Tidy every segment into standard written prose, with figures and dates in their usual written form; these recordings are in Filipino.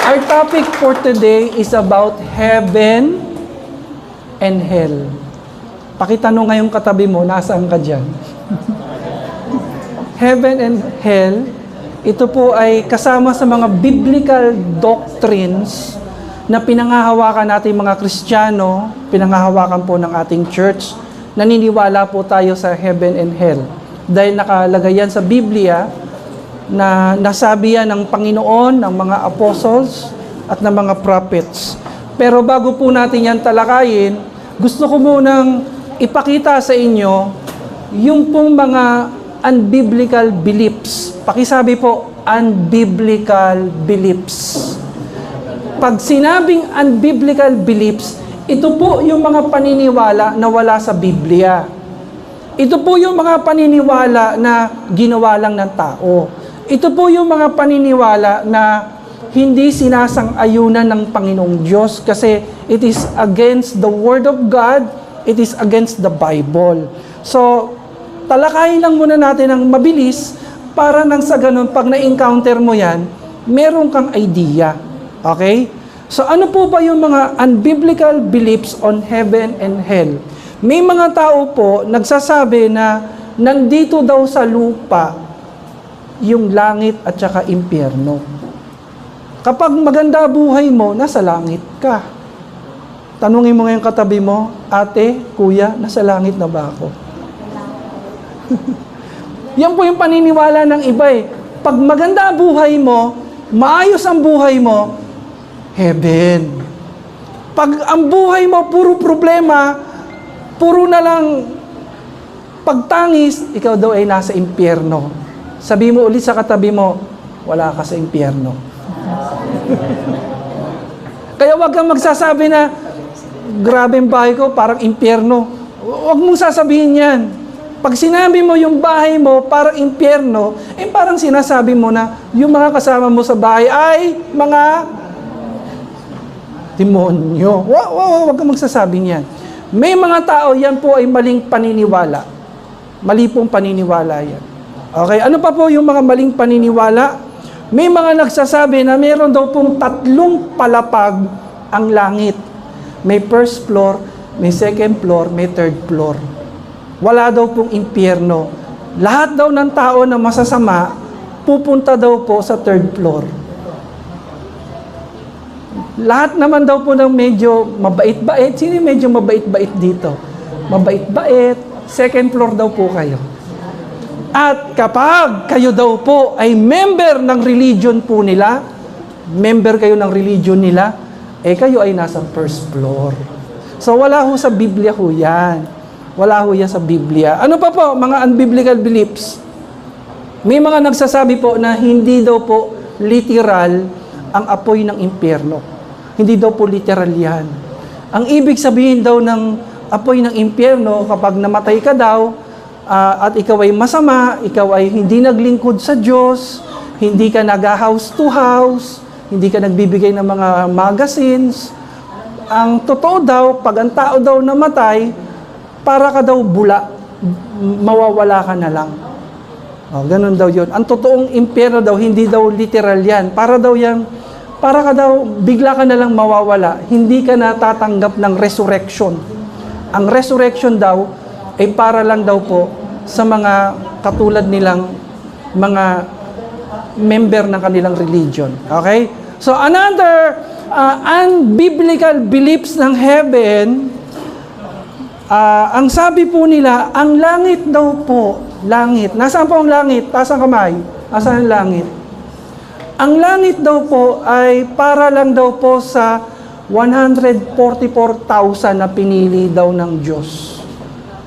Our topic for today is about heaven and hell. Pakitanong ngayong katabi mo, nasaan ka dyan? Heaven and hell, ito po ay kasama sa mga biblical doctrines na pinanghahawakan natin mga Kristiyano, pinanghahawakan po ng ating church. Naniniwala po tayo sa heaven and hell. Dahil nakalagay yan sa Biblia, na nasabi yan ng Panginoon, ng mga apostles, at ng mga prophets. Pero bago po natin yan talakayin, gusto ko munang ipakita sa inyo yung pong mga unbiblical beliefs. Pakisabi po, unbiblical beliefs. Pag sinabing unbiblical beliefs, ito po yung mga paniniwala na wala sa Biblia. Ito po yung mga paniniwala na ginawa lang ng tao. Ito po yung mga paniniwala na hindi sinasang-ayunan ng Panginoong Diyos kasi it is against the Word of God, it is against the Bible. So, talakayin lang muna natin ng mabilis para nang sa ganun, pag na-encounter mo yan, meron kang idea. Okay? So, ano po ba yung mga unbiblical beliefs on heaven and hell? May mga tao po nagsasabi na nandito daw sa lupa yung langit at saka impyerno. Kapag maganda buhay mo, nasa langit ka. Tanungin mo ngayong katabi mo, ate, kuya, nasa langit na ba ako? Yan po yung paniniwala ng iba eh. Pag maganda buhay mo, maayos ang buhay mo, heaven. Pag ang buhay mo, puro problema, puro na lang pagtangis, ikaw daw ay nasa impyerno. Sabi mo ulit sa katabi mo, wala ka sa impyerno. Kaya wag kang magsasabi na, grabe ang bahay ko, parang impyerno. Wag mong sasabihin yan. Pag sinabi mo yung bahay mo, parang impyerno, parang sinasabi mo na yung mga kasama mo sa bahay ay mga demonyo. Wag kang magsasabi niyan. May mga tao, yan po ay maling paniniwala. Mali pong paniniwala yan. Okay, ano pa po yung mga maling paniniwala? May mga nagsasabi na meron daw pong 3 palapag ang langit. May first floor, may second floor, may third floor. Wala daw pong impyerno. Lahat daw ng tao na masasama, pupunta daw po sa third floor. Lahat naman daw po ng medyo mabait-bait. Sino medyo mabait-bait dito? Mabait-bait. Second floor daw po kayo. At kapag kayo daw po ay member ng religion po nila, member kayo ng religion nila, kayo ay nasa first floor. So wala ho sa Biblia ho yan. Wala ho yan sa Biblia. Ano pa po, mga unbiblical beliefs? May mga nagsasabi po na hindi daw po literal ang apoy ng impyerno. Hindi daw po literal yan. Ang ibig sabihin daw ng apoy ng impyerno, kapag namatay ka daw, at ikaw ay masama, ikaw ay hindi naglingkod sa Diyos, hindi ka nag-house to house, hindi ka nagbibigay ng mga magazines. Ang totoo daw, pag ang tao daw namatay, para ka daw bula, mawawala ka na lang. Ganun daw yun. Ang totoong impyerno daw, hindi daw literal yan. Para ka daw, bigla ka na lang mawawala. Hindi ka natatanggap ng resurrection. Ang resurrection daw, para lang daw po sa mga katulad nilang mga member ng kanilang religion. Okay? So, another unbiblical beliefs ng heaven, ang sabi po nila, ang langit daw po, langit. Nasaan po ang langit? Taas ang kamay. Nasaan ang langit? Ang langit daw po ay para lang daw po sa 144,000 na pinili daw ng Diyos.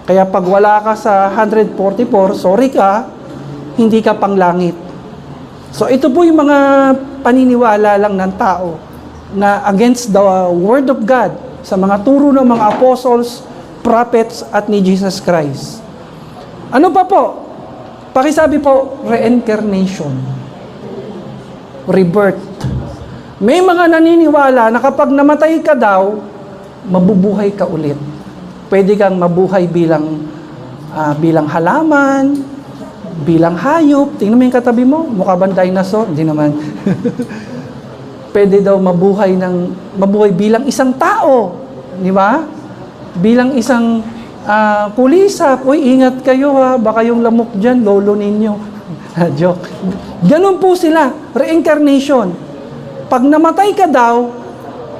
Kaya pag wala ka sa 144, sorry ka, hindi ka pang langit. So ito po yung mga paniniwala lang ng tao na against the Word of God sa mga turo ng mga apostles, prophets at ni Jesus Christ. Ano pa po? Pakisabi po, reincarnation. Rebirth. May mga naniniwala na kapag namatay ka daw, mabubuhay ka ulit. Pwede kang mabuhay bilang halaman, bilang hayop. Tingnan mo yung katabi mo, mukha bang dinosaur? Hindi naman. pwede daw mabuhay bilang isang tao. Di ba? Bilang isang kulisap. Uy, ingat kayo ha, baka yung lamok dyan, lolo ninyo. Joke. Ganun po sila, reincarnation. Pag namatay ka daw,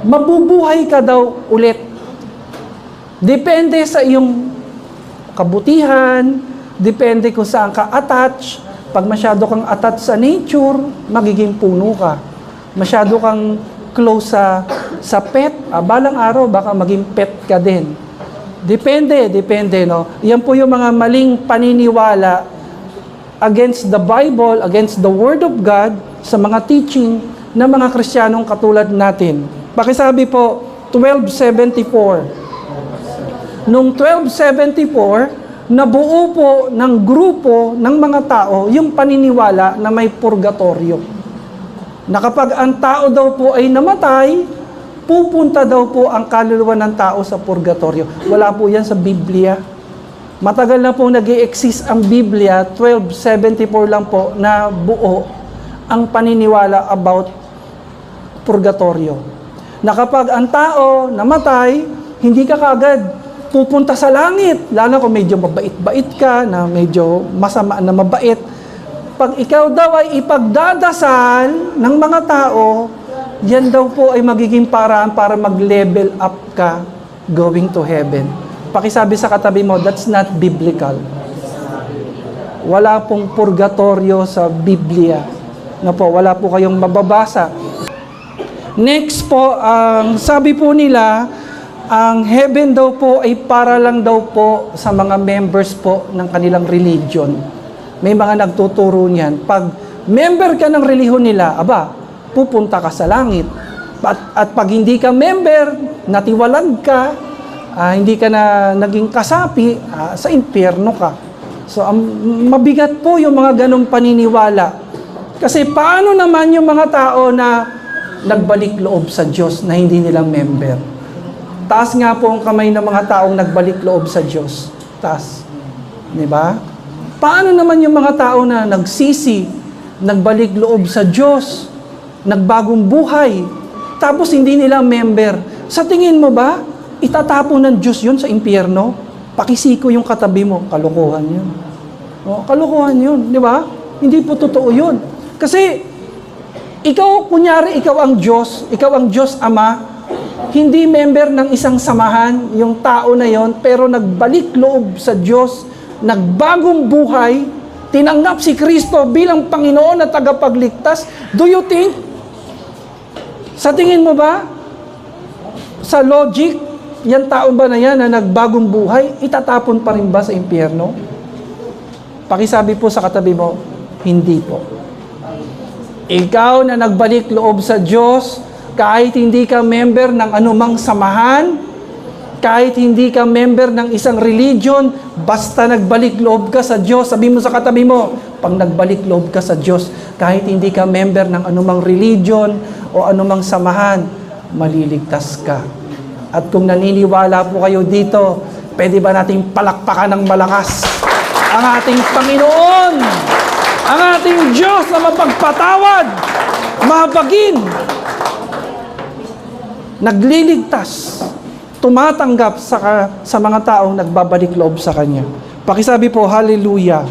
mabubuhay ka daw ulit. Depende sa iyong kabutihan, depende kung saan ka attach. Pag masyado kang attached sa nature, magiging puno ka. Masyado kang close sa pet, balang araw baka maging pet ka din. Depende, no? Yan po yung mga maling paniniwala against the Bible, against the Word of God, sa mga teaching ng mga Kristiyanong katulad natin. Pakisabi po, 1274. Noong 1274, nabuo po ng grupo ng mga tao yung paniniwala na may purgatorio. Na kapag ang tao daw po ay namatay, pupunta daw po ang kaluluwa ng tao sa purgatorio. Wala po yan sa Biblia. Matagal na po nag-i-exist ang Biblia, 1274 lang po na buo ang paniniwala about purgatorio. Na kapag ang tao namatay, hindi ka kagad pupunta sa langit. Lalo kung medyo mabait-bait ka, na medyo masama na mabait. Pag ikaw daw ay ipagdadasal ng mga tao, yan daw po ay magiging paraan para mag-level up ka going to heaven. Pakisabi sa katabi mo, that's not biblical. Wala pong purgatorio sa Biblia. Na po, wala po kayong mababasa. Next po, sabi po nila, ang heaven daw po ay para lang daw po sa mga members po ng kanilang religion. May mga nagtuturo niyan. Pag member ka ng relihiyon nila, pupunta ka sa langit. At pag hindi ka member, natiwalag ka, hindi ka na naging kasapi, sa impyerno ka. So, mabigat po yung mga ganong paniniwala. Kasi paano naman yung mga tao na nagbalik loob sa Diyos na hindi nila member? Taas nga po ang kamay ng mga taong nagbalik loob sa Diyos. Taas. Di ba? Paano naman yung mga tao na nagsisi, nagbalik loob sa Diyos, nagbagong buhay, tapos hindi nila member? Sa tingin mo ba, itatapon ng Diyos yun sa impyerno? Pakisiko yung katabi mo, kalokohan yun. Kalokohan yun, di ba? Hindi po totoo yun. Kasi, kunyari ikaw ang Diyos Ama, hindi member ng isang samahan, yung tao na yon, pero nagbalik loob sa Diyos, nagbagong buhay, tinanggap si Kristo bilang Panginoon at tagapagligtas. Do you think, sa tingin mo ba, sa logic, yan tao ba na yan na nagbagong buhay, itatapon pa rin ba sa impyerno? Pakisabi po sa katabi mo, hindi po. Ikaw na nagbalik loob sa Diyos, kahit hindi ka member ng anumang samahan, kahit hindi ka member ng isang religion, basta nagbalik loob ka sa Diyos, sabi mo sa katabi mo, pag nagbalik loob ka sa Diyos, kahit hindi ka member ng anumang religion o anumang samahan, maliligtas ka. At kung naniniwala po kayo dito, pwede ba nating palakpakan ng malakas ang ating Panginoon, ang ating Diyos na mapagpatawad, mahabagin, nagliligtas, tumatanggap sa mga taong nagbabalik loob sa Kanya. Pakisabi po, hallelujah.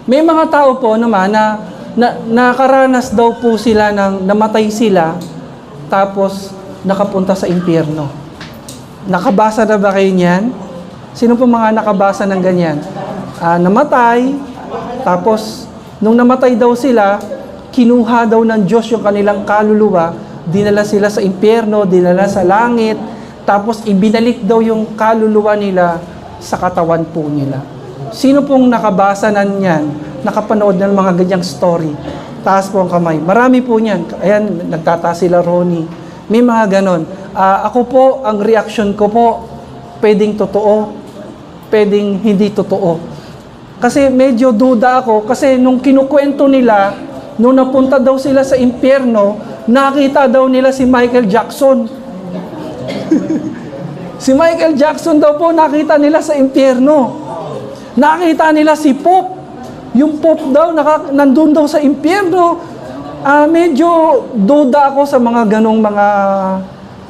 May mga tao po naman na nakaranas daw po sila ng namatay sila, tapos nakapunta sa impyerno. Nakabasa na ba kayo niyan? Sino po mga nakabasa ng ganyan? Namatay, tapos nung namatay daw sila, kinuha daw ng Diyos yung kanilang kaluluwa, dinala sila sa impyerno, dinala sa langit, tapos ibinalik daw yung kaluluwa nila sa katawan po nila. Sino pong nakabasa na niyan? Nakapanood ng mga ganyang story? Taas po ang kamay. Marami po niyan. Ayan, nagtataas sila, Ronnie. May mga ganon. Ako po, ang reaction ko po, pwedeng totoo, pwedeng hindi totoo. Kasi medyo duda ako, kasi nung kinukwento nila, nung napunta daw sila sa impyerno, nakita daw nila si Michael Jackson. Si Michael Jackson daw po nakita nila sa impyerno. Nakita nila si Pope. Yung Pope daw, nandun daw sa impyerno. Medyo duda ako sa mga ganong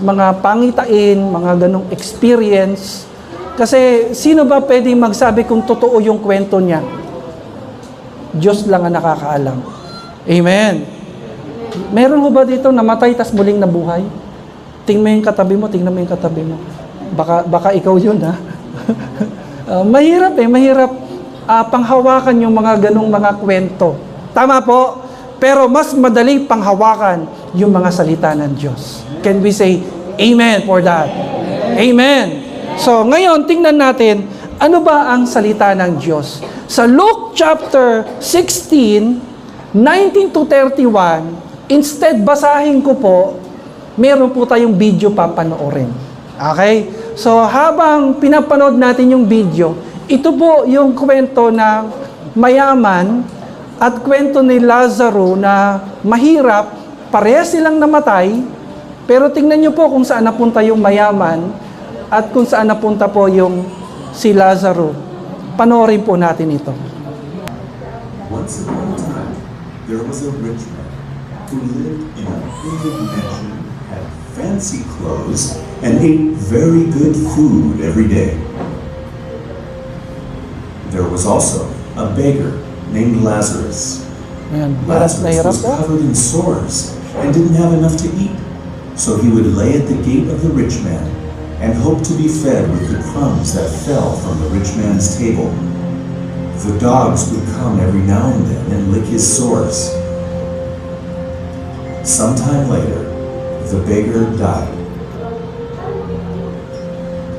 mga pangitain, mga ganong experience. Kasi sino ba pwedeng magsabi kung totoo yung kwento niya? Diyos lang ang nakakaalam. Amen. Meron ho ba dito namatay tas muling nabuhay? Tingnan mo yung katabi mo, tingnan mo yung katabi mo. Baka ikaw yun, ha? Mahirap panghawakan yung mga ganong mga kwento. Tama po, pero mas madaling panghawakan yung mga salita ng Diyos. Can we say amen for that? Amen. So, ngayon, tingnan natin, ano ba ang salita ng Diyos? Sa Luke chapter 16, 19 to 31, instead basahin ko po, meron po tayong video papanoorin. Okay? So, habang pinapanood natin yung video, ito po yung kwento na mayaman at kwento ni Lazaro na mahirap, parehas silang namatay, pero tingnan nyo po kung saan napunta yung mayaman at kung saan napunta po yung si Lazaro. Panoorin po natin ito. Once upon a time, there was a rich man who lived in a big mansion, had fancy clothes, and ate very good food every day. There was also a beggar named Lazarus. Ayan, hirap na Lazarus hirap was po. covered in sores and didn't have enough to eat. So he would lay at the gate of the rich man and hope to be fed with the crumbs that fell from the rich man's table. The dogs would come every now and then and lick his sores. Sometime later, the beggar died.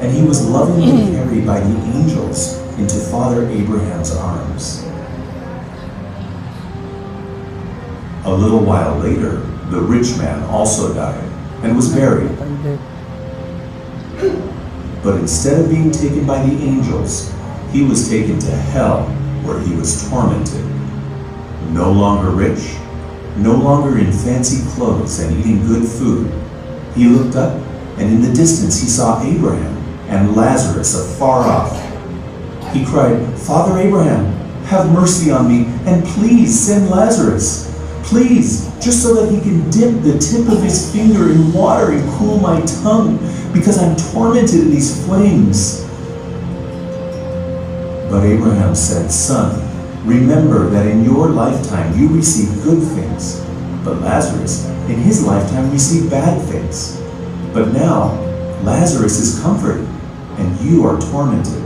And he was lovingly carried by the angels into Father Abraham's arms. A little while later, the rich man also died and was buried. But instead of being taken by the angels, he was taken to hell, where he was tormented. No longer rich, no longer in fancy clothes and eating good food, he looked up, and in the distance he saw Abraham and Lazarus afar off. He cried, "Father Abraham, have mercy on me, and please send Lazarus. Please, just so that he can dip the tip of his finger in water and cool my tongue, because I'm tormented in these flames." But Abraham said, "Son, remember that in your lifetime you received good things, but Lazarus in his lifetime received bad things. But now Lazarus is comforted, and you are tormented.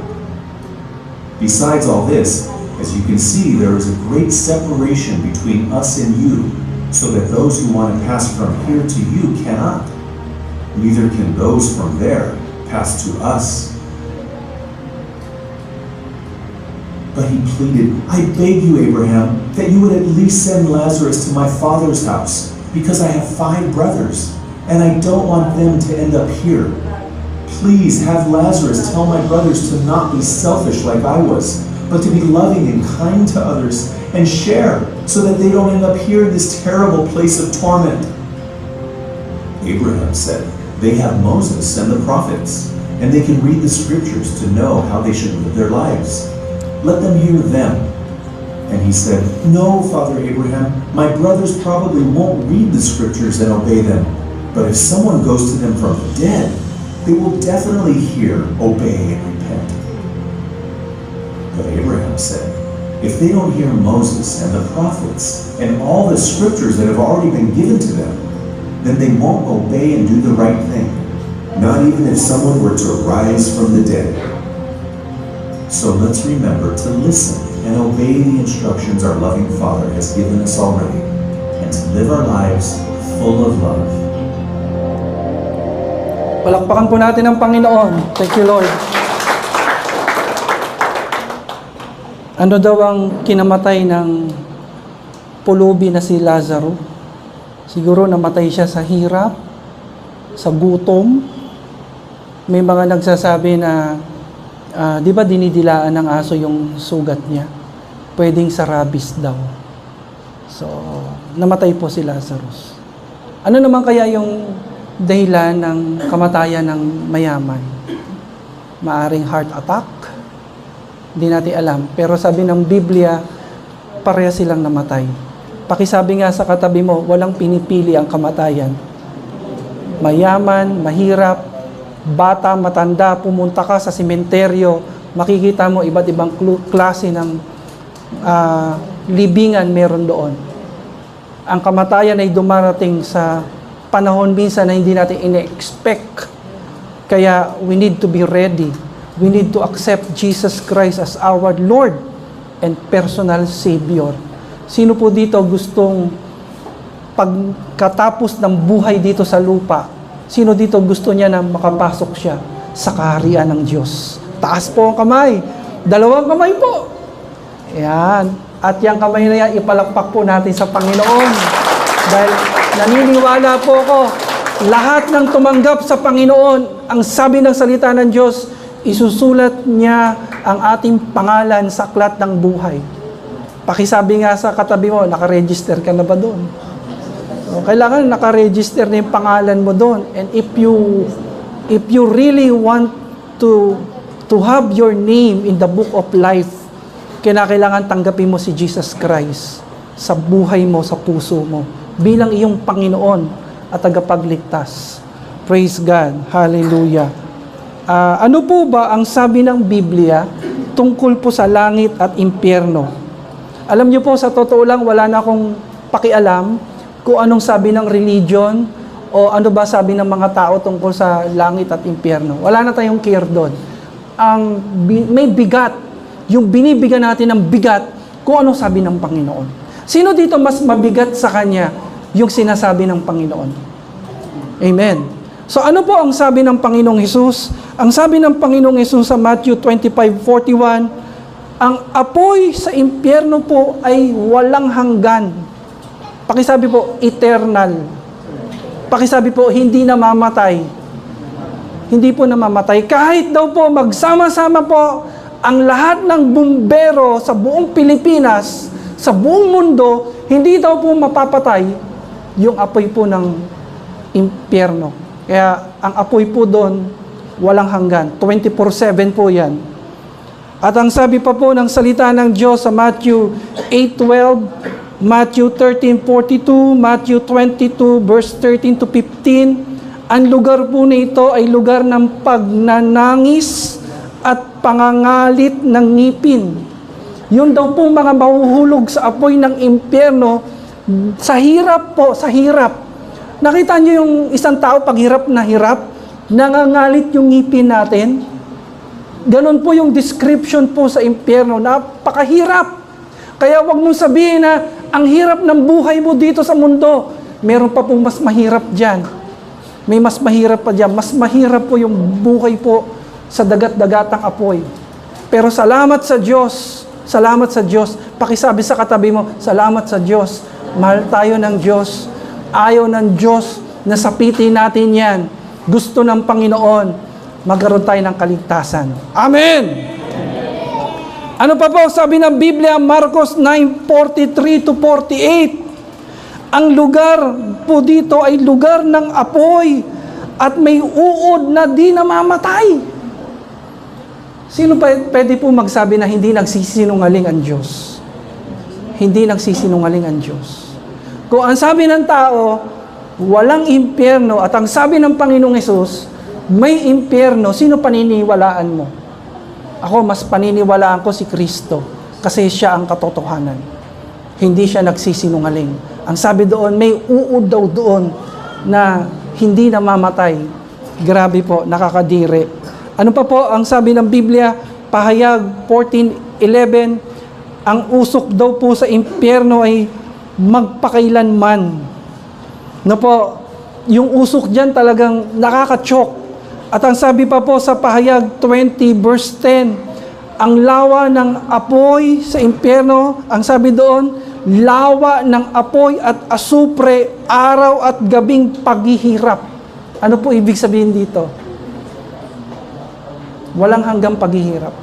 Besides all this, as you can see, there is a great separation between us and you, so that those who want to pass from here to you cannot. Neither can those from there pass to us." But he pleaded, "I beg you, Abraham, that you would at least send Lazarus to my father's house, because I have 5 brothers, and I don't want them to end up here. Please have Lazarus tell my brothers to not be selfish like I was, but to be loving and kind to others, and share, so that they don't end up here in this terrible place of torment." Abraham said, "They have Moses and the prophets, and they can read the scriptures to know how they should live their lives. Let them hear them." And he said, "No, Father Abraham, my brothers probably won't read the scriptures and obey them, but if someone goes to them from the dead, they will definitely hear, obey, and repent." But Abraham said, "If they don't hear Moses and the prophets and all the scriptures that have already been given to them, then they won't obey and do the right thing, not even if someone were to rise from the dead. So let's remember to listen and obey the instructions our loving Father has given us already, and to live our lives full of love." Palakpakan po natin ang Panginoon. Thank you, Lord. Ano daw ang kinamatay ng pulubi na si Lazaro? Siguro namatay siya sa hirap, sa gutom. May mga nagsasabi na, di ba dinidilaan ng aso yung sugat niya? Pwedeng sa rabies daw. So, namatay po si Lazarus. Ano naman kaya yung dahilan ng kamatayan ng mayaman? Maaring heart attack? Hindi natin alam. Pero sabi ng Biblia, pareha silang namatay. Pakisabi nga sa katabi mo, walang pinipili ang kamatayan. Mayaman, mahirap, bata, matanda, pumunta ka sa sementeryo, makikita mo iba't ibang klase ng libingan meron doon. Ang kamatayan ay dumarating sa panahon minsan na hindi natin ine-expect. Kaya we need to be ready. We need to accept Jesus Christ as our Lord and personal Savior. Sino po dito gustong pagkatapos ng buhay dito sa lupa, sino dito gusto niya na makapasok siya sa kaharian ng Diyos? Taas po ang kamay. Dalawang kamay po. Yan. At yung kamay na yan, ipalakpak po natin sa Panginoon. Dahil naniniwala po ako, lahat ng tumanggap sa Panginoon, ang sabi ng salita ng Diyos, isusulat niya ang ating pangalan sa aklat ng buhay. Pakisabi nga sa katabi mo, nakaregister ka na ba doon? So, kailangan nakaregister na yung pangalan mo doon. And if you really want to have your name in the book of life, kailangan tanggapin mo si Jesus Christ sa buhay mo, sa puso mo, bilang iyong Panginoon at tagapagligtas. Praise God. Hallelujah. Ano po ba ang sabi ng Biblia tungkol po sa langit at impyerno? Alam niyo po, sa totoo lang, wala na akong pakialam kung anong sabi ng religion o ano ba sabi ng mga tao tungkol sa langit at impyerno. Wala na tayong care doon. May bigat, yung binibigyan natin ng bigat kung anong sabi ng Panginoon. Sino dito mas mabigat sa Kanya yung sinasabi ng Panginoon? Amen. So ano po ang sabi ng Panginoong Hesus? Ang sabi ng Panginoong Hesus sa Matthew 25:41, ang apoy sa impyerno po ay walang hanggan. Pakisabi po, eternal. Pakisabi po, hindi namamatay. Hindi po namamatay. Kahit daw po magsama-sama po ang lahat ng bumbero sa buong Pilipinas, sa buong mundo, hindi daw po mapapatay yung apoy po ng impyerno. Kaya ang apoy po doon, walang hanggan. 24/7 po yan. At ang sabi pa po ng salita ng Diyos sa Matthew 8:12, Matthew 13:42, Matthew 22, verse 13 to 15, ang lugar po nito ay lugar ng pagnanangis at pangangalit ng ngipin. Yun daw po mga mahuhulog sa apoy ng impyerno, sa hirap po, sa hirap. Nakita niyo yung isang tao pag hirap na hirap, nangangalit yung ngipin natin. Ganon po yung description po sa impyerno, napakahirap. Kaya wag mong sabihin na ang hirap ng buhay mo dito sa mundo. Meron pa pong mas mahirap dyan. May mas mahirap pa dyan. Mas mahirap po yung buhay po sa dagat-dagatang apoy. Pero salamat sa Diyos. Salamat sa Diyos. Pakisabi sa katabi mo, salamat sa Diyos. Mahal tayo ng Diyos. Ayaw ng Diyos na sapitin natin yan. Gusto ng Panginoon, magkaroon tayo ng kaligtasan. Amen! Ano pa po sabi ng Biblia, Marcos 9:43 to 48? Ang lugar po dito ay lugar ng apoy at may uod na di namamatay. Sino pa pwede po magsabi na hindi nagsisinungaling ang Diyos? Hindi nagsisinungaling ang Diyos. Kung ang sabi ng tao, walang impyerno at ang sabi ng Panginoong Hesus, may impyerno, sino paniniwalaan mo? Ako, mas paniniwalaan ko si Kristo kasi siya ang katotohanan. Hindi siya nagsisinungaling. Ang sabi doon, may uod daw doon na hindi namamatay. Grabe po, nakakadiri. Ano pa po ang sabi ng Biblia? Pahayag 14:11, ang usok daw po sa impyerno ay magpakailanman. No po, yung usok dyan talagang nakaka-choke. At ang sabi pa po sa Pahayag 20 verse 10, ang lawa ng apoy sa impyerno, ang sabi doon, lawa ng apoy at asupre, araw at gabing paghihirap. Ano po ibig sabihin dito? Walang hanggang paghihirap.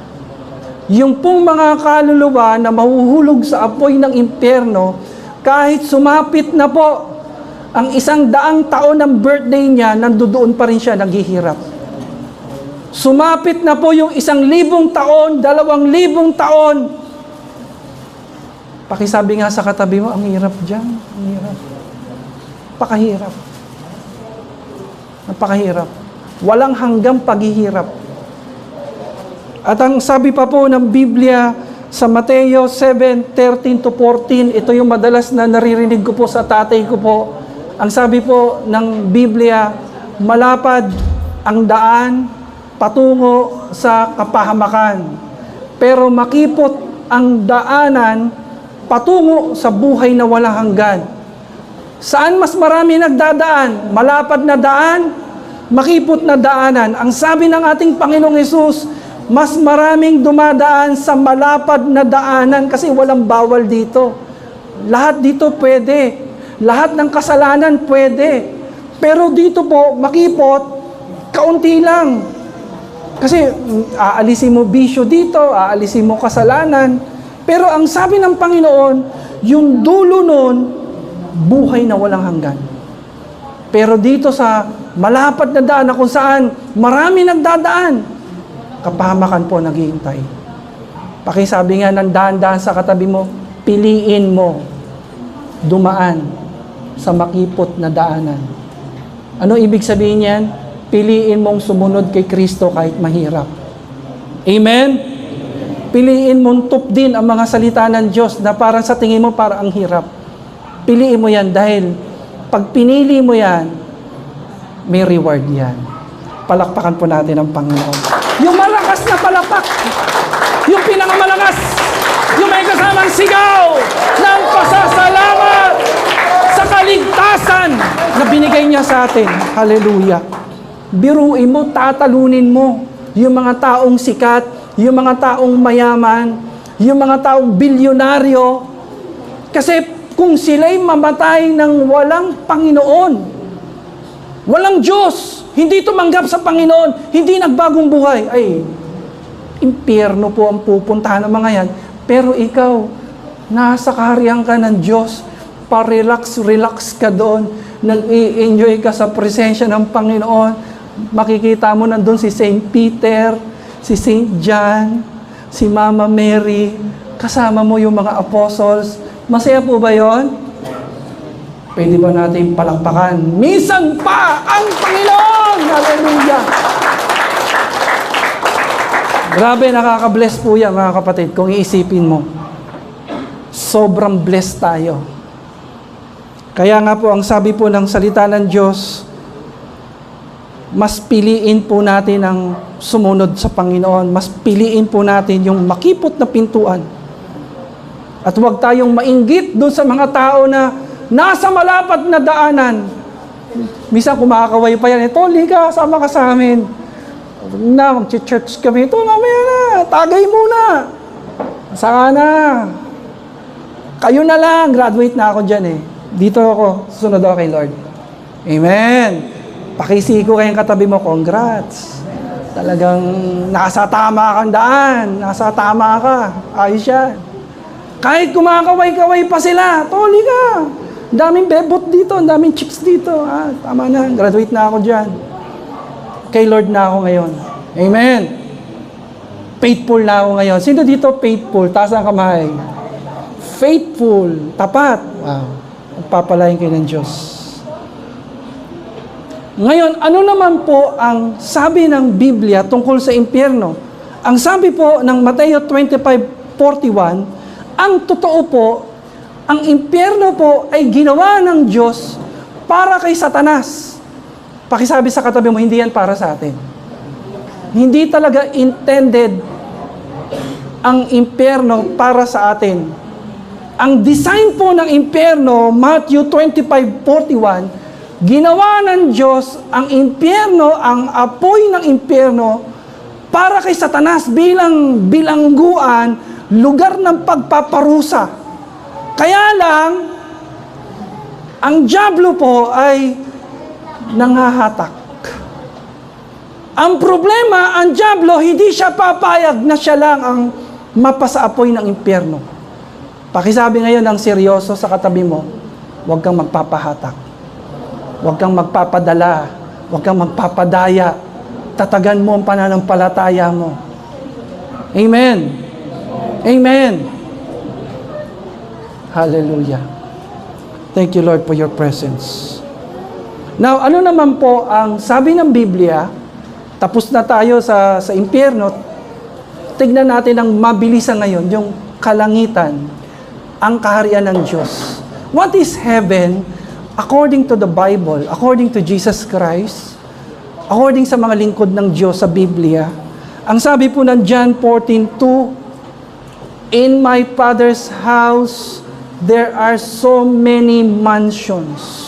Yung pong mga kaluluwa na mahuhulog sa apoy ng impyerno, kahit sumapit na po ang 100 taon ng birthday niya, nandoon pa rin siya naghihirap. Sumapit na po yung 1,000 taon, 2,000 taon, Pakisabi nga sa katabi mo, ang hirap dyan. Ang hirap. Napakahirap. Napakahirap. Walang hanggang paghihirap. At ang sabi pa po ng Biblia sa Mateo 7:13 to 14, ito yung madalas na naririnig ko po sa tatay ko po. Ang sabi po ng Biblia, malapad ang daan patungo sa kapahamakan, pero makipot ang daanan patungo sa buhay na walang hanggan. Saan mas marami nagdadaan? Malapad na daan, makipot na daanan. Ang sabi ng ating Panginoong Hesus, mas maraming dumadaan sa malapad na daanan kasi walang bawal dito. Lahat dito pwede. Lahat ng kasalanan pwede. Pero dito po, makipot, kaunti lang. Kasi aalisin mo bisyo dito, aalisin mo kasalanan. Pero ang sabi ng Panginoon, yung dulo nun, buhay na walang hanggan. Pero dito sa malapad na daan na kung saan marami nagdadaan, kapahamakan po naghihintay. Pakisabi nga ng daan-daan sa katabi mo, piliin mo dumaan sa makipot na daanan. Ano ibig sabihin yan? Piliin mong sumunod kay Kristo kahit mahirap. Amen? Piliin mong tupdin ang mga salita ng Diyos na parang sa tingin mo parang ang hirap. Piliin mo yan dahil pag pinili mo yan, may reward yan. Palakpakan po natin ang Panginoon. Yung malakas na palakpak, yung pinakamalakas, yung may kasamang sigaw ng pasasalamat sa kaligtasan na binigay niya sa atin. Hallelujah. Biruin mo, tatalunin mo yung mga taong sikat, yung mga taong mayaman, yung mga taong bilyonaryo. Kasi kung sila'y mamatay ng walang Panginoon, walang Diyos, hindi tumanggap sa Panginoon, hindi nagbagong buhay, ay, impyerno po ang pupuntahan ng mga yan. Pero ikaw, nasa kaharian ka ng Diyos, pa-relax ka doon, nag-i-enjoy ka sa presensya ng Panginoon, makikita mo nandun si St. Peter, si St. John, si Mama Mary, kasama mo yung mga apostles. Masaya po ba yon? Pwede ba natin palakpakan? Minsan pa ang Panginoon! Hallelujah! Grabe, nakaka-bless po yan mga kapatid, kung iisipin mo. Sobrang blessed tayo. Kaya nga po, ang sabi po ng salita ng Diyos, mas piliin po natin ang sumunod sa Panginoon. Mas piliin po natin yung makipot na pintuan. At huwag tayong mainggit doon sa mga tao na nasa malapad na daanan. Minsan kumakaway pa yan, ito, liga, sama ka sa amin. Na, mag-church kami, ito, mamaya na, tagay muna. Saka na. Kayo na lang, graduate na ako dyan eh. Dito ako, susunod ako kay Lord. Amen. Pakisiko kayong katabi mo, congrats. Talagang nasa tama kang daan, nasa tama ka, ayos yan. Kahit kumakaway-kaway pa sila, toli ka. Daming bebot dito, daming chicks dito. Tama na, graduate na ako dyan. Kay Lord na ako ngayon. Amen. Faithful na ako ngayon. Sino dito faithful? Taas ang kamay. Faithful, tapat. Wow. Magpapalain kayo ng Diyos. Ngayon, ano naman po ang sabi ng Biblia tungkol sa impyerno? Ang sabi po ng Mateo 25:41, ang totoo po, ang impyerno po ay ginawa ng Diyos para kay Satanas. Pakisabi sa katabi mo, hindi yan para sa atin. Hindi talaga intended ang impyerno para sa atin. Ang design po ng impyerno, Matthew 25:41, ginawa ng Diyos ang impyerno, ang apoy ng impyerno, para kay Satanas bilang bilangguan, lugar ng pagpaparusa. Kaya lang, ang dyablo po ay nanghahatak. Ang problema, ang dyablo, hindi siya papayag na siya lang ang mapasaapoy ng impyerno. Pakisabi ngayon ng seryoso sa katabi mo, huwag kang magpapahatak. Huwag kang magpapadala. Huwag kang magpapadaya. Tatagan mo ang pananampalataya mo. Amen. Amen. Hallelujah. Thank you, Lord, for your presence. Now, ano naman po ang sabi ng Biblia? Tapos na tayo sa impyerno. Tignan natin ang mabilisan ngayon, yung kalangitan, ang kaharian ng Diyos. What is heaven according to the Bible, according to Jesus Christ, according sa mga lingkod ng Diyos sa Biblia? Ang sabi po ng John 14:2, "In my Father's house, there are so many mansions."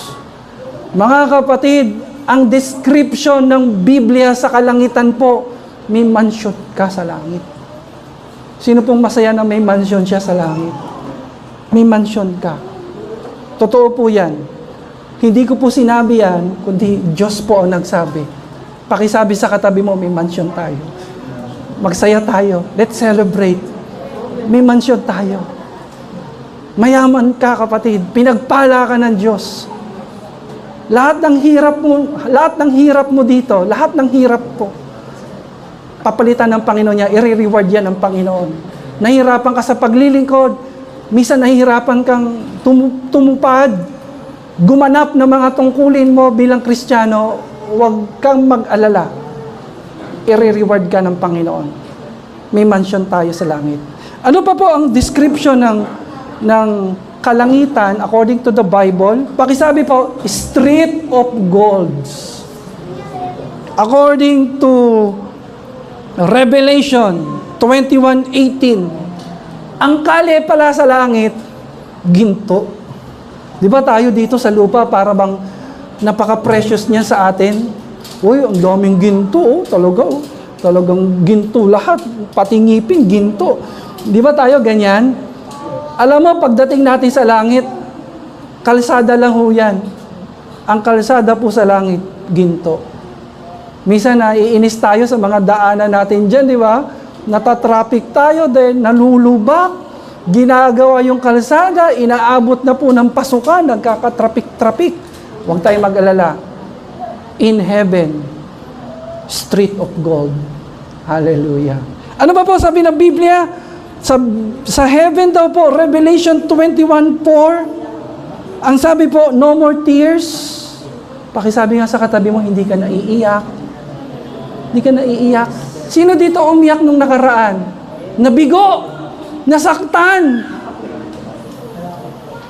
Mga kapatid, ang description ng Biblia sa kalangitan po, may mansion ka sa langit. Sino pong masaya na may mansion siya sa langit? May mansion ka. Totoo po yan. Hindi ko po sinabi yan, kundi Diyos po ang nagsabi. Pakisabi sa katabi mo, may mansion tayo. Magsaya tayo. Let's celebrate. May mansion tayo. Mayaman ka, kapatid. Pinagpala ka ng Diyos. Lahat ng hirap mo dito, lahat ng hirap po, papalitan ng Panginoon niya, i-reward yan ng Panginoon. Nahihirapan ka sa paglilingkod, minsan nahihirapan kang tumupad, gumanap ng mga tungkulin mo bilang Kristiyano, huwag kang mag-alala. I-reward ka ng Panginoon. May mansion tayo sa langit. Ano pa po ang description ng kalangitan according to the Bible? Pakisabi po, street of golds. According to Revelation 21:18, ang kalye pala sa langit, ginto. Di ba tayo dito sa lupa para bang napaka-precious niya sa atin? Uy, ang daming ginto, talagang ginto lahat, pati ngipin, ginto. Di ba tayo ganyan? Alam mo, pagdating natin sa langit, kalsada lang ho yan. Ang kalsada po sa langit, ginto. Minsan naiinis tayo sa mga daanan natin dyan, di ba? Natatraffic tayo din, nalulubak, ginagawa yung kalsada, inaabot na po ng pasukan, nagkakatraffic-traffic. Huwag tayong mag-alala. In heaven, street of gold. Hallelujah. Ano ba po sabi ng Biblia? Sa heaven daw po, Revelation 21:4, ang sabi po, no more tears. Pakisabi nga sa katabi mo, hindi ka naiiyak. Hindi ka naiiyak. Sino dito umiyak nung nakaraan? Nabigo! Nasaktan!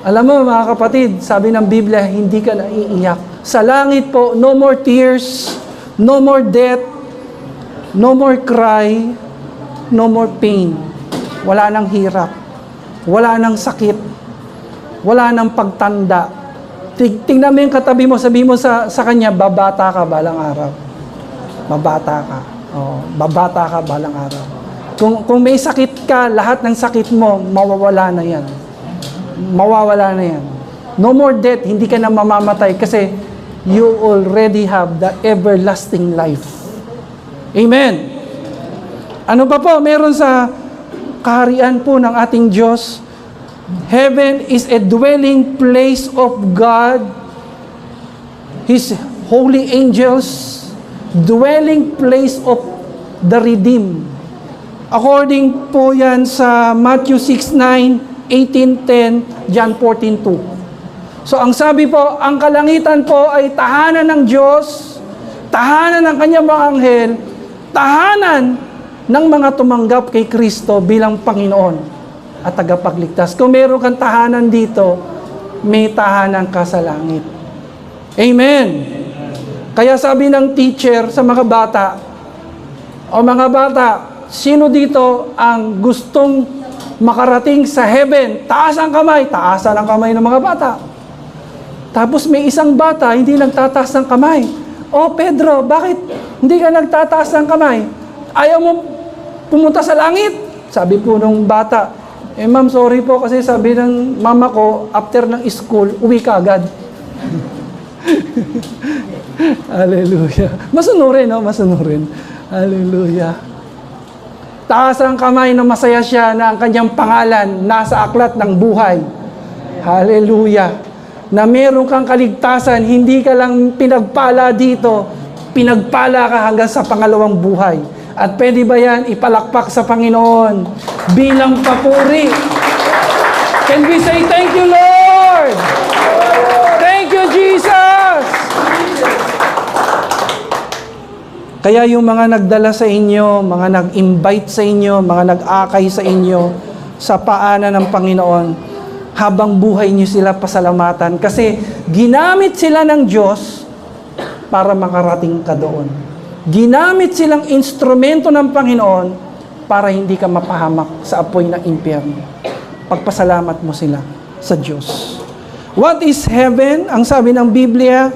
Alam mo mga kapatid, sabi ng Biblia, hindi ka naiiyak. Sa langit po, no more tears, no more death, no more cry, no more pain. Wala nang hirap, wala nang sakit, wala nang pagtanda. Tingnan mo yung katabi mo, sabi mo sa kanya, babata ka balang araw. Babata ka. Oh, babata ka balang araw. Kung may sakit ka, lahat ng sakit mo, mawawala na yan. Mawawala na yan. No more death, hindi ka na mamamatay kasi you already have the everlasting life. Amen. Ano pa po, meron sa kaharian po ng ating Diyos. Heaven is a dwelling place of God, His holy angels, dwelling place of the redeemed. According po yan sa Matthew 6:9, 18:10, John 14:2. So ang sabi po, ang kalangitan po ay tahanan ng Diyos, tahanan ng kanyang mga anghel, tahanan ng mga tumanggap kay Kristo bilang Panginoon at tagapagligtas. Kung meron kang tahanan dito, may tahanan ka sa langit. Amen. Kaya sabi ng teacher sa mga bata, o mga bata, sino dito ang gustong makarating sa heaven? Taas ang kamay. Taasan ang kamay ng mga bata. Tapos may isang bata, hindi nagtataas ng kamay. O Pedro, bakit hindi ka nagtataas ng kamay? Ayaw mo pumunta sa langit? Sabi po nung bata, ma'am, sorry po kasi sabi ng mama ko, after ng school, uwi ka agad. Hallelujah. Masunurin, no? Masunurin. Hallelujah. Taas ang kamay na masaya siya na ang kanyang pangalan nasa aklat ng buhay. Hallelujah. Na meron kang kaligtasan, hindi ka lang pinagpala dito, pinagpala ka hanggang sa pangalawang buhay. At pwede ba yan ipalakpak sa Panginoon bilang papuri? Can we say thank you, Lord? Thank you, Jesus! Kaya yung mga nagdala sa inyo, mga nag-invite sa inyo, mga nag-akay sa inyo, sa paanan ng Panginoon, habang buhay niyo sila pasalamatan. Kasi ginamit sila ng Diyos para makarating ka doon. Ginamit silang instrumento ng Panginoon para hindi ka mapahamak sa apoy ng impyerno. Pagpasalamat mo sila sa Diyos. What is heaven? Ang sabi ng Biblia,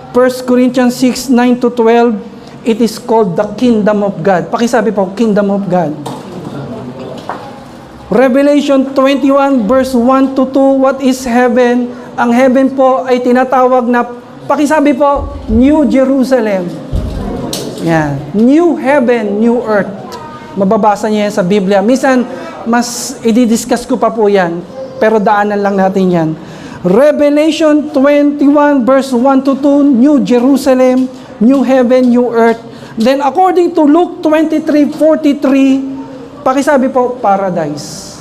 1 Corinthians 6:9-12, it is called the kingdom of God. Pakisabi po, kingdom of God. Revelation 21 verse 1-2, what is heaven? Ang heaven po ay tinatawag na, pakisabi po, New Jerusalem. Yan. New heaven, new earth. Mababasa niya yan sa Biblia. Minsan, mas i-discuss ko pa po yan, pero daanan lang natin yan. Revelation 21 verse 1-2, New Jerusalem, new heaven, new earth. Then according to Luke 23:43, pakisabi po, paradise.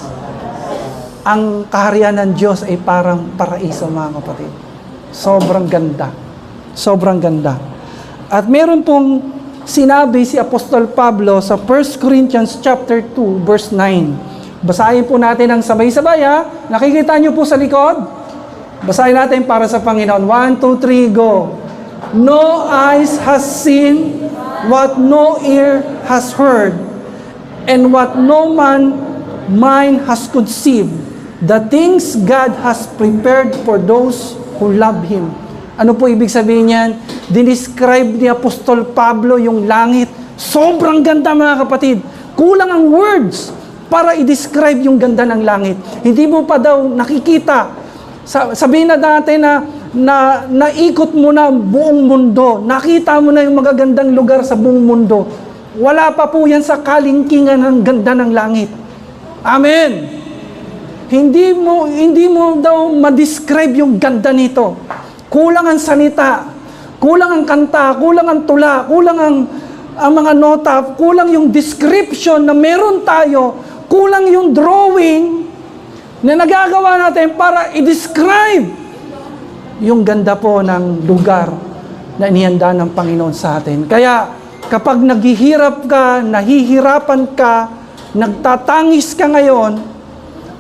Ang kaharian ng Diyos ay parang paraiso, mga kapatid. Sobrang ganda. Sobrang ganda. At meron pong sinabi si Apostol Pablo sa 1 Corinthians chapter 2 verse 9. Basahin po natin ang sabay-sabay, ha. Nakikita niyo po sa likod? Basahin natin para sa Panginoon. 1, 2, 3, go. No eyes has seen what no ear has heard, and what no mind has conceived, the things God has prepared for those who love Him. Ano po ibig sabihin niyan? Dinescribe ni Apostol Pablo yung langit. Sobrang ganda, mga kapatid. Kulang ang words para i-describe yung ganda ng langit. Hindi mo pa daw nakikita. Sabihin na natin na naikot mo na buong mundo. Nakita mo na yung magagandang lugar sa buong mundo. Wala pa po yan sa kalingkingan ng ganda ng langit. Amen. Hindi mo daw ma-describe yung ganda nito. Kulang ang salita, kulang ang kanta, kulang ang tula, kulang ang mga nota, kulang yung description na meron tayo, kulang yung drawing na nagagawa natin para i-describe yung ganda po ng lugar na inihanda ng Panginoon sa atin. Kaya kapag naghihirap ka, nahihirapan ka, nagtatangis ka ngayon,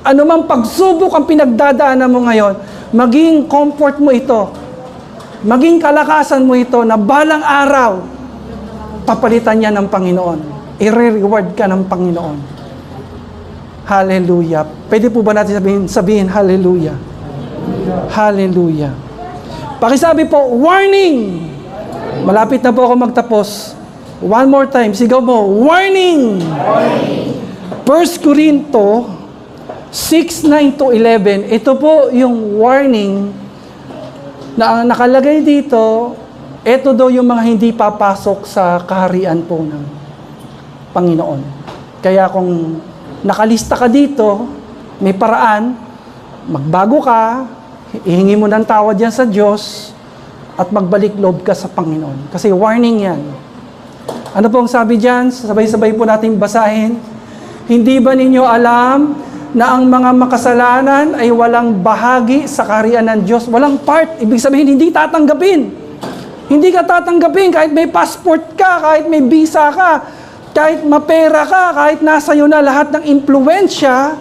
anumang pagsubok ang pinagdadaanan mo ngayon, maging comfort mo ito, maging kalakasan mo ito na balang araw, papalitan niya ng Panginoon. I-reward ka ng Panginoon. Hallelujah. Pwede po ba natin sabihin hallelujah? Hallelujah. Pakisabi po, warning! Malapit na po ako magtapos. One more time, sigaw mo, warning! 1 Corinto 6:9-11, ito po yung warning na ang nakalagay dito, ito daw yung mga hindi papasok sa kaharian po ng Panginoon. Kaya kung nakalista ka dito, may paraan, magbago ka, ihingi mo ng tawad yan sa Diyos, at magbalik loob ka sa Panginoon. Kasi warning yan. Ano pong sabi dyan? Sabay-sabay po natin basahin. Hindi ba ninyo alam na ang mga makasalanan ay walang bahagi sa kaharian ng Diyos? Walang part. Ibig sabihin, hindi tatanggapin. Hindi ka tatanggapin kahit may passport ka, kahit may visa ka, kahit mapera ka, kahit nasa iyo na lahat ng impluensya.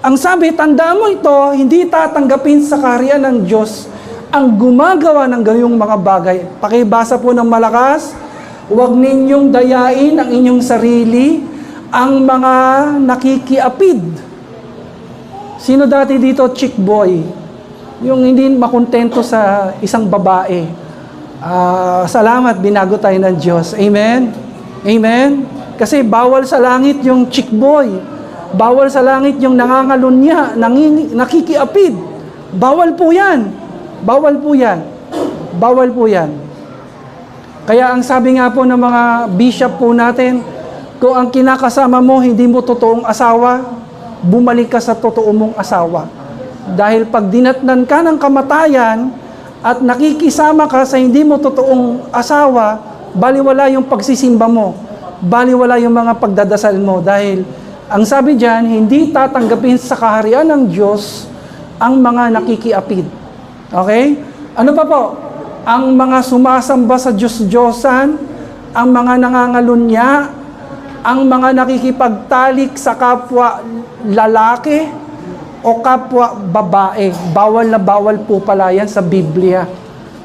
Ang sabi, tanda mo ito, hindi tatanggapin sa kaharian ng Diyos ang gumagawa ng gayong mga bagay. Pakibasa po ng malakas, huwag ninyong dayain ang inyong sarili, ang mga nakikiapid. Sino dati dito, chick boy? Yung hindi makontento sa isang babae. Salamat, binago tayo ng Diyos. Amen? Amen? Kasi bawal sa langit yung chick boy. Bawal sa langit yung nangangalunya, nakikiapid. Bawal po yan. Bawal po yan. Bawal po yan. Kaya ang sabi nga po ng mga bishop po natin, kung ang kinakasama mo hindi mo totoong asawa, bumalik ka sa totoo mong asawa. Dahil pag dinatnan ka ng kamatayan at nakikisama ka sa hindi mo totoong asawa, baliwala yung pagsisimba mo, baliwala yung mga pagdadasal mo. Dahil ang sabi diyan, hindi tatanggapin sa kaharian ng Diyos ang mga nakikiapid. Okay? Ano pa po? Ang mga sumasamba sa Diyos-Diyosan, ang mga nangangalunya, ang mga nakikipagtalik sa kapwa lalaki o kapwa babae. Bawal na bawal po pala yan sa Biblia.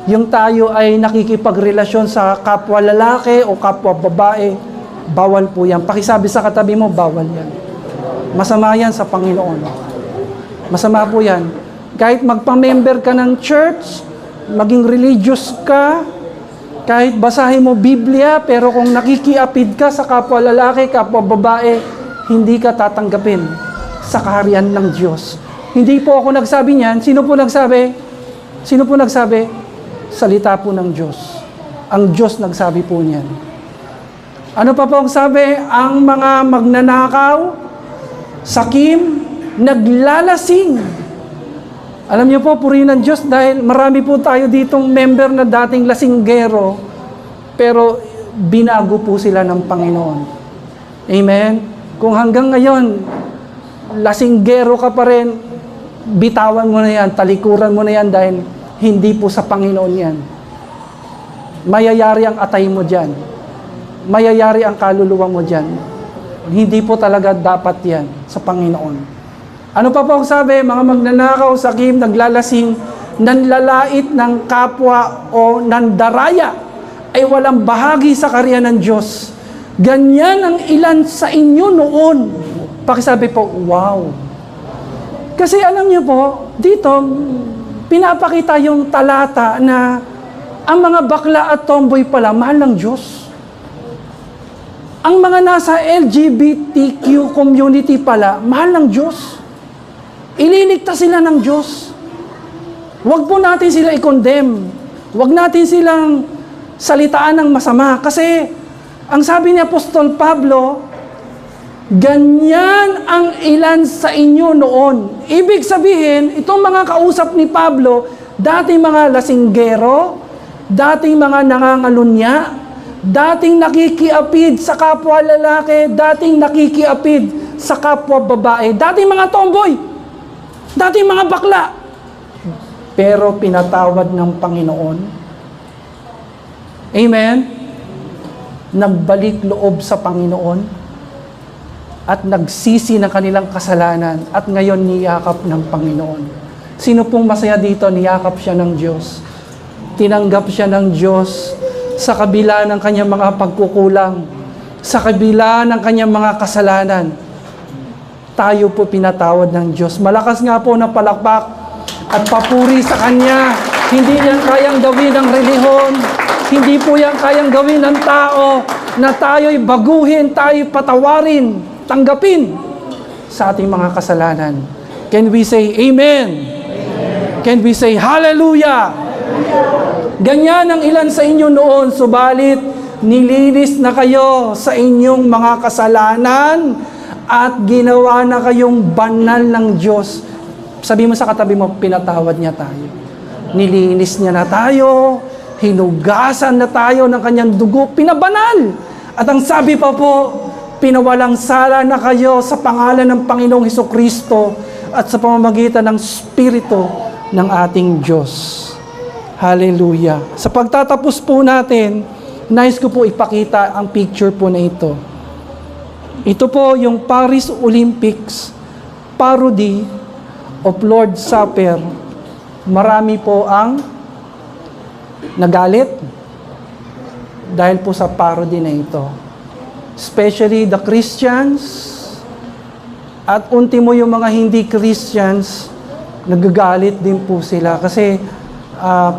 Yung tayo ay nakikipagrelasyon sa kapwa lalaki o kapwa babae, bawal po yan. Pakisabi sa katabi mo, bawal yan. Masama yan sa Panginoon. Masama po yan. Kahit magpa-member ka ng church, maging religious ka, kahit basahin mo Biblia, pero kung nakikiapid ka sa kapwa lalaki, kapwa babae, hindi ka tatanggapin sa kaharian ng Diyos. Hindi po ako nagsabi niyan. Sino po nagsabi? Sino po nagsabi? Salita po ng Diyos. Ang Diyos nagsabi po niyan. Ano pa po ang sabi? Ang mga magnanakaw, sakim, naglalasing. Alam niyo po, purihin ng Diyos dahil marami po tayo ditong member na dating lasinggero, pero binago po sila ng Panginoon. Amen? Kung hanggang ngayon, lasinggero ka pa rin, bitawan mo na yan, talikuran mo na yan dahil hindi po sa Panginoon yan. Mayayari ang atay mo dyan. Mayayari ang kaluluwa mo dyan. Hindi po talaga dapat yan sa Panginoon. Ano pa po ang sabi? Mga magnanakaw, sakim, naglalasing, nanlalait ng kapwa o nandaraya ay walang bahagi sa karya ng Diyos. Ganyan ang ilan sa inyo noon. Pakisabi po, wow. Kasi alam niyo po, dito, pinapakita yung talata na ang mga bakla at tomboy pala, mahal ng Diyos. Ang mga nasa LGBTQ community pala, mahal ng Diyos. Ililigtas sila ng Diyos. Huwag po natin sila i-condemn. Huwag natin silang salitaan ng masama. Kasi, ang sabi ni Apostol Pablo, ganyan ang ilan sa inyo noon. Ibig sabihin, itong mga kausap ni Pablo, dating mga lasinggero, dating mga nangangalunya, dating nakikiapid sa kapwa lalaki, dating nakikiapid sa kapwa babae, dating mga tomboy, dating mga bakla. Pero pinatawad ng Panginoon. Amen? Nagbalik loob sa Panginoon at nagsisi ng kanilang kasalanan at ngayon niyakap ng Panginoon. Sino pong masaya dito? Niyakap siya ng Diyos. Tinanggap siya ng Diyos sa kabila ng kanyang mga pagkukulang, sa kabila ng kanyang mga kasalanan. Tayo po pinatawad ng Diyos. Malakas nga po na palakpak at papuri sa Kanya. Hindi yan kayang gawin ng relihon. Hindi po yan kayang gawin ng tao na tayo'y baguhin, tayo'y patawarin, tanggapin sa ating mga kasalanan. Can we say Amen? Can we say Hallelujah? Ganyan ang ilan sa inyo noon, subalit nilinis na kayo sa inyong mga kasalanan at ginawa na kayong banal ng Diyos. Sabi mo sa katabi mo, pinatawad niya tayo. Nilinis niya na tayo, hinugasan na tayo ng kanyang dugo, pinabanal. At ang sabi pa po, pinawalang sala na kayo sa pangalan ng Panginoong Hesukristo at sa pamamagitan ng Espiritu ng ating Diyos. Hallelujah. Sa pagtatapos po natin, nais ko po ipakita ang picture po na ito. Ito po yung Paris Olympics parody of Lord's Supper. Marami po ang nagalit dahil po sa parody na ito. Especially the Christians at ultimo yung mga hindi Christians, nagagalit din po sila kasi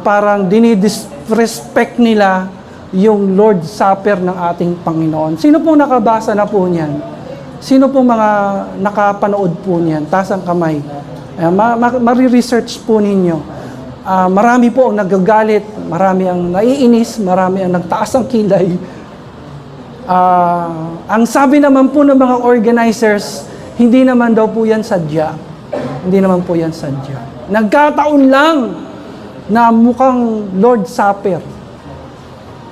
parang dinidisrespect nila yung Lord's Supper ng ating Panginoon. Sino pong nakabasa na po niyan? Sino pong mga nakapanood po niyan? Taas ang kamay. Mari-research po ninyo. Marami po ang nagagalit, marami ang naiinis, marami ang nagtaas ang kilay. Ang sabi naman po ng mga organizers, hindi naman daw po yan sadya. Hindi naman po yan sadya. Nagkataon lang na mukhang Lord's Supper.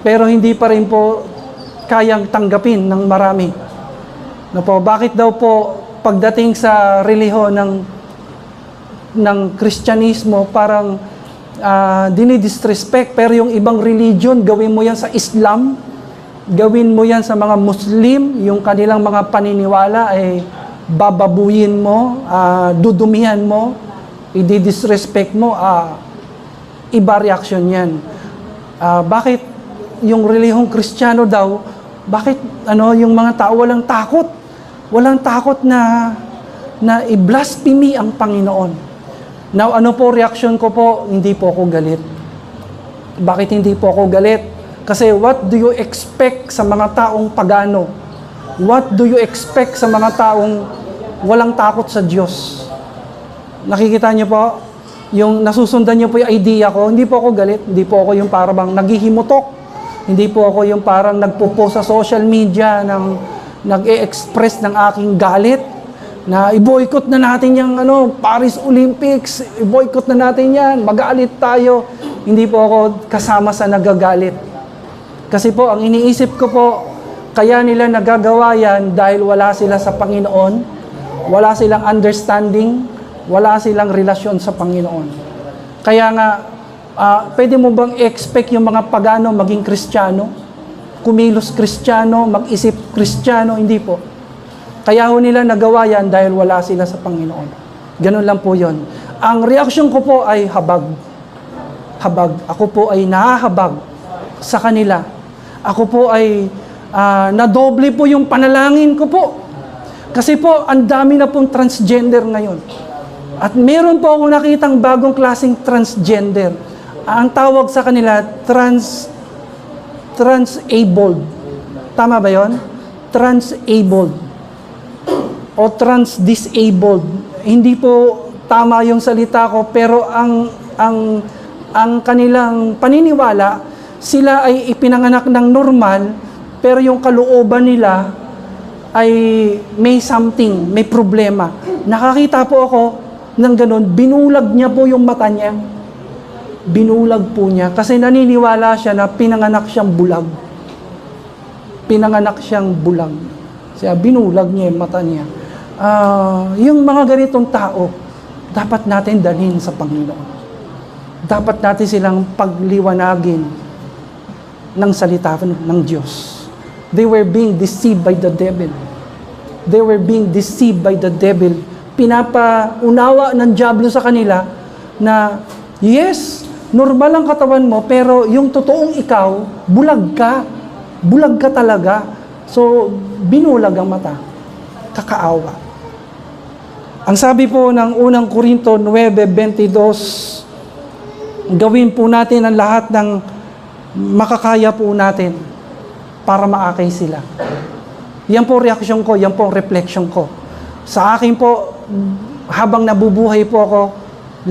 Pero hindi pa rin po kayang tanggapin ng marami. No po, bakit daw po pagdating sa relihon ng ng Kristyanismo, parang dinidisrespect, pero yung ibang religion, gawin mo yan sa Islam, gawin mo yan sa mga Muslim, yung kanilang mga paniniwala ay bababuyin mo, dudumihan mo, i-disrespect mo, iba reaction yan. Bakit yung relihiyong Kristiyano daw, bakit yung mga tao walang takot? Walang takot na i-blasphemy ang Panginoon. Now, ano po reaction ko po? Hindi po ako galit. Bakit hindi po ako galit? Kasi what do you expect sa mga taong pagano? What do you expect sa mga taong walang takot sa Diyos? Nakikita niyo po? Yung nasusundan niyo po yung idea ko, hindi po ako galit. Hindi po ako yung parang naghihimutok. Hindi po ako yung parang nagpo-post sa social media nag-e-express ng aking galit na i-boycott na natin yung Paris Olympics, i-boycott na natin yan, magalit tayo. Hindi po ako kasama sa nagagalit. Kasi po, ang iniisip ko po, kaya nila nagagawa yan dahil wala sila sa Panginoon, wala silang understanding, wala silang relasyon sa Panginoon. Kaya nga, pwede mo bang expect yung mga pagano maging Kristiyano? Kumilos Kristiyano, mag-isip Kristiyano? Hindi po. Kaya ho nila nagawa yan dahil wala sila sa Panginoon. Ganun lang po yon. Ang reaksyon ko po ay habag. Habag. Ako po ay nahahabag sa kanila. Ako po ay nadoble po yung panalangin ko po. Kasi po, ang dami na pong transgender ngayon. At meron po ako nakitang bagong klaseng transgender. Ang tawag sa kanila, transabled. Tama ba yon? Transabled. O trans-disabled. Hindi po tama yung salita ko, pero ang kanilang paniniwala, sila ay ipinanganak ng normal, pero yung kalooban nila ay may something, may problema. Nakakita po ako ng ganun, binulag niya po yung mata niya. Binulag po niya kasi naniniwala siya na pinanganak siyang bulag. Pinanganak siyang bulag. Siya binulag niya yung mata niya. Yung mga ganitong tao, dapat natin dalhin sa Panginoon. Dapat natin silang pagliwanagin ng salita ng Diyos. They were being deceived by the devil. They were being deceived by the devil. Pinapaunawa ng diablo sa kanila na, yes, normal ang katawan mo, pero yung totoong ikaw, bulag ka. Bulag ka talaga. So, binulag ang mata. Kakaawa. Ang sabi po ng unang Korinto 9:22, gawin po natin ang lahat ng makakaya po natin para maakay sila. Yan po reaksyon ko, yan po reflection ko. Sa akin po, habang nabubuhay po ako,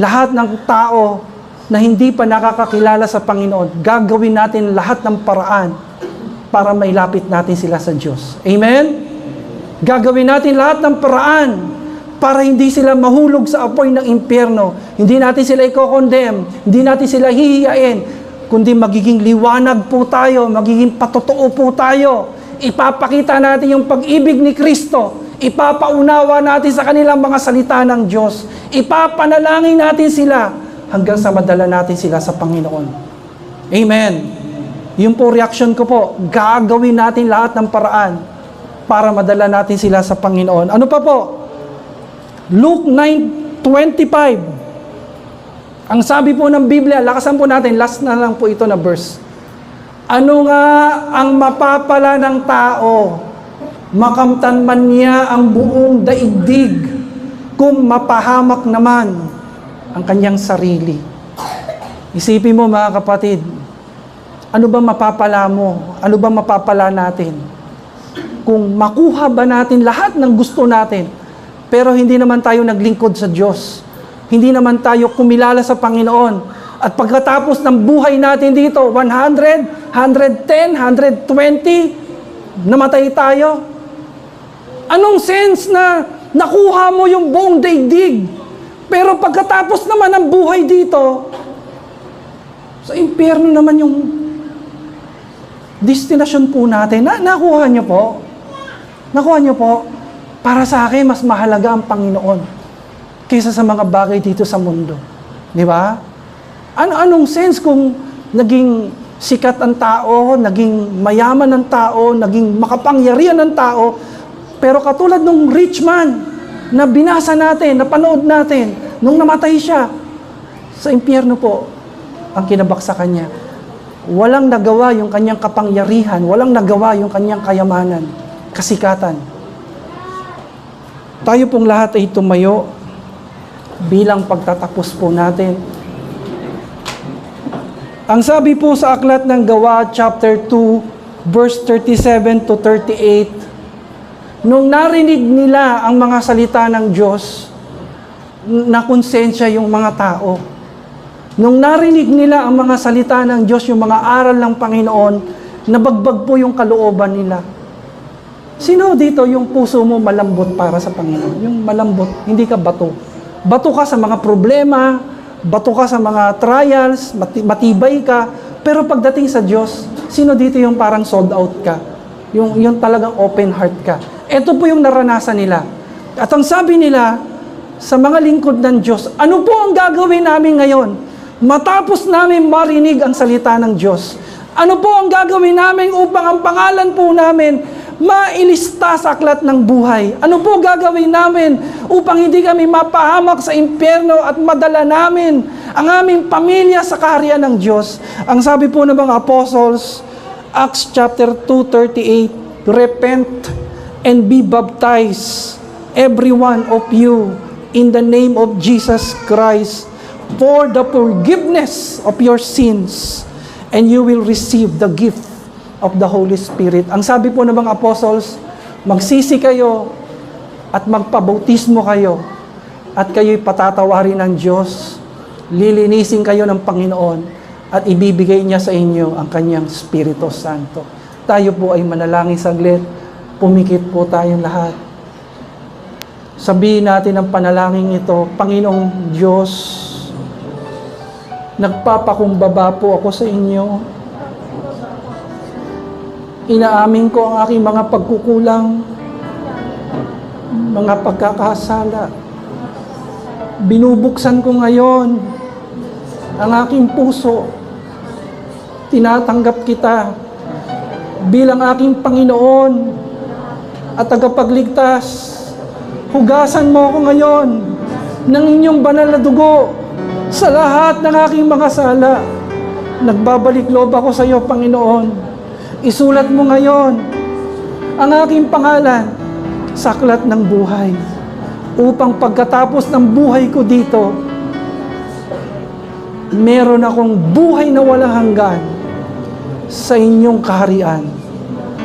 lahat ng tao na hindi pa nakakakilala sa Panginoon, gagawin natin lahat ng paraan para mailapit natin sila sa Diyos. Amen? Gagawin natin lahat ng paraan para hindi sila mahulog sa apoy ng impyerno. Hindi natin sila i-condemn, hindi natin sila hihiyain, kundi magiging liwanag po tayo, magiging patotoo po tayo. Ipapakita natin yung pag-ibig ni Kristo. Ipapaunawa natin sa kanilang mga salita ng Diyos. Ipapanalangin natin sila hanggang sa madala natin sila sa Panginoon. Amen. Yung po reaction ko po, gagawin natin lahat ng paraan para madala natin sila sa Panginoon. Ano pa po? Luke 9:25. Ang sabi po ng Biblia, lakasan po natin, last na lang po ito na verse. Ano nga ang mapapala ng tao? Makamtan man niya ang buong daigdig kung mapahamak naman ang kanyang sarili. Isipin mo mga kapatid, ano ba mapapala mo? Ano ba mapapala natin? Kung makuha ba natin lahat ng gusto natin, pero hindi naman tayo naglingkod sa Diyos. Hindi naman tayo kumilala sa Panginoon. At pagkatapos ng buhay natin dito, 100, 110, 120, namatay tayo. Anong sense na nakuha mo yung buong daigdig? Pero pagkatapos naman ng buhay dito, sa impyerno naman yung destinasyon po natin. Nakuha niyo po? Nakuha niyo po? Para sa akin, mas mahalaga ang Panginoon. kaysa sa mga bagay dito sa mundo. Di ba? Anong sense kung naging sikat ang tao, naging mayaman ang tao, naging makapangyarihan ang tao, pero katulad nung rich man na binasa natin, napanood natin, nung namatay siya, sa impyerno po ang kinabaksakan niya. Walang nagawa yung kanyang kapangyarihan, walang nagawa yung kanyang kayamanan, kasikatan. Tayo pong lahat ay tumayo bilang pagtatapos po natin. Ang sabi po sa aklat ng Gawa, chapter 2, verse 37 to 38, nung narinig nila ang mga salita ng Diyos, nakonsensya yung mga tao. Nung narinig nila ang mga salita ng Diyos, yung mga aral ng Panginoon, nabagbag po yung kalooban nila. Sino dito yung puso mo malambot para sa Panginoon? Yung malambot, hindi ka bato. Bato ka sa mga problema, bato ka sa mga trials, matibay ka, pero pagdating sa Diyos, sino dito yung parang sold out ka? Yung talagang open heart ka. Ito po yung naranasan nila. At ang sabi nila, sa mga lingkod ng Diyos, ano po ang gagawin namin ngayon? Matapos namin marinig ang salita ng Diyos, ano po ang gagawin namin upang ang pangalan po namin mailista sa aklat ng buhay? Ano po gagawin namin upang hindi kami mapahamak sa impyerno at madala namin ang aming pamilya sa kaharian ng Diyos? Ang sabi po ng mga apostles, Acts chapter 2:38, repent and be baptized, every one of you, in the name of Jesus Christ, for the forgiveness of your sins, and you will receive the gift of the Holy Spirit. Ang sabi po ng mga apostles, magsisi kayo at magpabautismo kayo at kayo'y patatawarin ng Diyos, lilinisin kayo ng Panginoon at ibibigay niya sa inyo ang kanyang Espiritu Santo. Tayo po ay manalangin saglit, pumikit po tayong lahat. Sabihin natin ang panalangin ito, Panginoong Diyos, nagpapakumbaba po ako sa inyo. Inaamin ko ang aking mga pagkukulang, mga pagkakasala. Binubuksan ko ngayon ang aking puso. Tinatanggap kita bilang aking Panginoon at tagapagligtas. Hugasan mo ako ngayon ng inyong banal na dugo sa lahat ng aking mga sala. Nagbabalik loob ako sa iyo, Panginoon. Isulat mo ngayon ang aking pangalan sa aklat ng buhay upang pagkatapos ng buhay ko dito, meron akong buhay na walang hanggan sa inyong kaharian.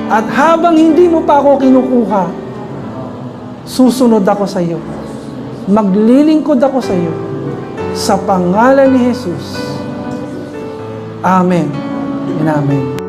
At habang hindi mo pa ako kinukuha, susunod ako sa iyo. Maglilingkod ako sa iyo. Sa pangalan ni Jesus. Amen and amen.